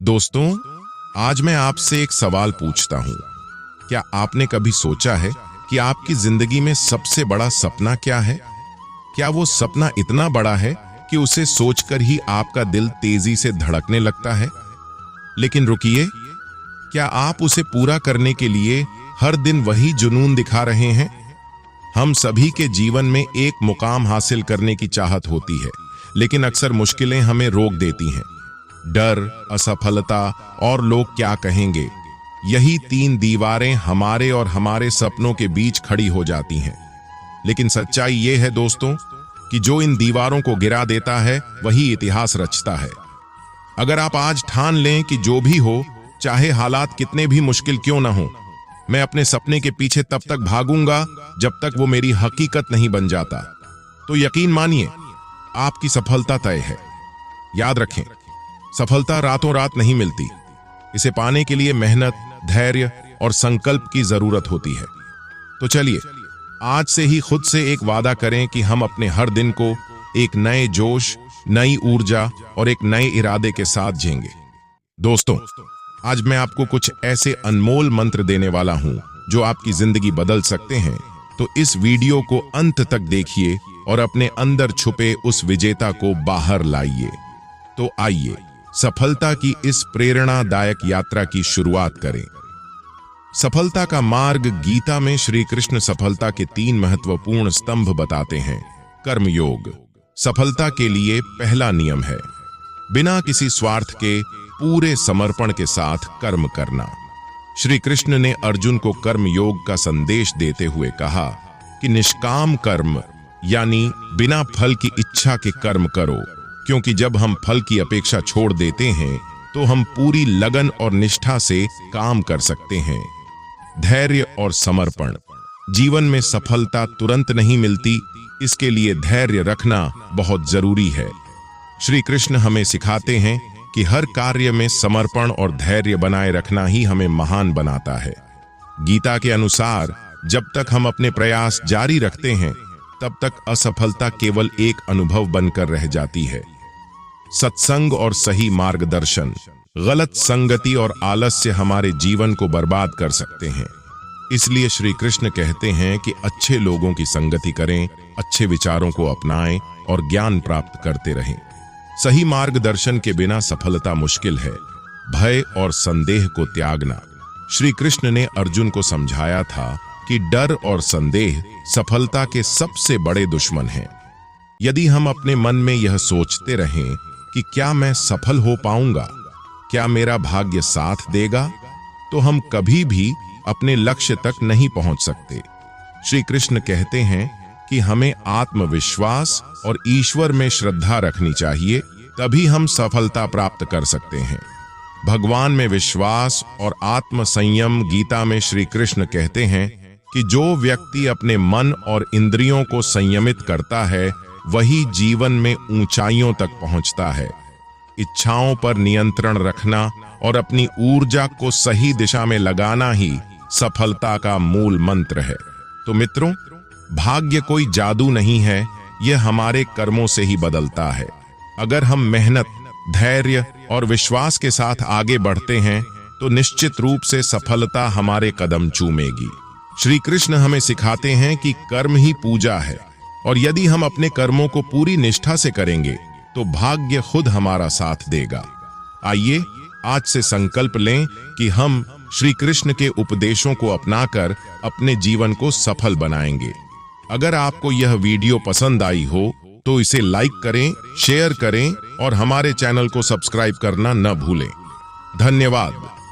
दोस्तों, आज मैं आपसे एक सवाल पूछता हूं। क्या आपने कभी सोचा है कि आपकी जिंदगी में सबसे बड़ा सपना क्या है? क्या वो सपना इतना बड़ा है कि उसे सोचकर ही आपका दिल तेजी से धड़कने लगता है? लेकिन रुकिए, क्या आप उसे पूरा करने के लिए हर दिन वही जुनून दिखा रहे हैं? हम सभी के जीवन में एक मुकाम हासिल करने की चाहत होती है, लेकिन अक्सर मुश्किलें हमें रोक देती हैं। डर, असफलता और लोग क्या कहेंगे, यही तीन दीवारें हमारे और हमारे सपनों के बीच खड़ी हो जाती हैं। लेकिन सच्चाई ये है दोस्तों कि जो इन दीवारों को गिरा देता है वही इतिहास रचता है। अगर आप आज ठान लें कि जो भी हो, चाहे हालात कितने भी मुश्किल क्यों ना हो, मैं अपने सपने के पीछे तब तक भागूंगा जब तक वो मेरी हकीकत नहीं बन जाता, तो यकीन मानिए आपकी सफलता तय है। याद रखें, सफलता रातों रात नहीं मिलती। इसे पाने के लिए मेहनत, धैर्य और संकल्प की जरूरत होती है। तो चलिए आज से ही खुद से एक वादा करें कि हम अपने हर दिन को एक नए जोश, नई ऊर्जा और एक नए इरादे के साथ जिएंगे। दोस्तों, आज मैं आपको कुछ ऐसे अनमोल मंत्र देने वाला हूं जो आपकी जिंदगी बदल सकते हैं। तो इस वीडियो को अंत तक देखिए और अपने अंदर छुपे उस विजेता को बाहर लाइए। तो आइए सफलता की इस प्रेरणादायक यात्रा की शुरुआत करें। सफलता का मार्ग। गीता में श्री कृष्ण सफलता के 3 महत्वपूर्ण स्तंभ बताते हैं। कर्मयोग सफलता के लिए पहला नियम है बिना किसी स्वार्थ के पूरे समर्पण के साथ कर्म करना। श्री कृष्ण ने अर्जुन को कर्मयोग का संदेश देते हुए कहा कि निष्काम कर्म यानी बिना फल की इच्छा के कर्म करो, क्योंकि जब हम फल की अपेक्षा छोड़ देते हैं तो हम पूरी लगन और निष्ठा से काम कर सकते हैं। धैर्य और समर्पण। जीवन में सफलता तुरंत नहीं मिलती, इसके लिए धैर्य रखना बहुत जरूरी है। श्री कृष्ण हमें सिखाते हैं कि हर कार्य में समर्पण और धैर्य बनाए रखना ही हमें महान बनाता है। गीता के अनुसार जब तक हम अपने प्रयास जारी रखते हैं तब तक असफलता केवल एक अनुभव बनकर रह जाती है। सत्संग और सही मार्गदर्शन। गलत संगति और आलस्य हमारे जीवन को बर्बाद कर सकते हैं। इसलिए श्री कृष्ण कहते हैं कि अच्छे लोगों की संगति करें, अच्छे विचारों को अपनाएं और ज्ञान प्राप्त करते रहें। सही मार्गदर्शन के बिना सफलता मुश्किल है। भय और संदेह को त्यागना। श्री कृष्ण ने अर्जुन को समझाया था कि डर और संदेह सफलता के सबसे बड़े दुश्मन हैं। यदि हम अपने मन में यह सोचते रहें कि क्या मैं सफल हो पाऊंगा, क्या मेरा भाग्य साथ देगा, तो हम कभी भी अपने लक्ष्य तक नहीं पहुंच सकते। श्री कृष्ण कहते हैं कि हमें आत्मविश्वास और ईश्वर में श्रद्धा रखनी चाहिए, तभी हम सफलता प्राप्त कर सकते हैं। भगवान में विश्वास और आत्म संयम। गीता में श्री कृष्ण कहते हैं कि जो व्यक्ति अपने मन और इंद्रियों को संयमित करता है वही जीवन में ऊंचाइयों तक पहुंचता है। इच्छाओं पर नियंत्रण रखना और अपनी ऊर्जा को सही दिशा में लगाना ही सफलता का मूल मंत्र है। तो मित्रों, भाग्य कोई जादू नहीं है, यह हमारे कर्मों से ही बदलता है। अगर हम मेहनत, धैर्य और विश्वास के साथ आगे बढ़ते हैं तो निश्चित रूप से सफलता हमारे कदम चूमेगी। श्री कृष्ण हमें सिखाते हैं कि कर्म ही पूजा है, और यदि हम अपने कर्मों को पूरी निष्ठा से करेंगे तो भाग्य खुद हमारा साथ देगा। आइए आज से संकल्प लें कि हम श्री कृष्ण के उपदेशों को अपनाकर अपने जीवन को सफल बनाएंगे। अगर आपको यह वीडियो पसंद आई हो तो इसे लाइक करें, शेयर करें और हमारे चैनल को सब्सक्राइब करना न भूलें। धन्यवाद।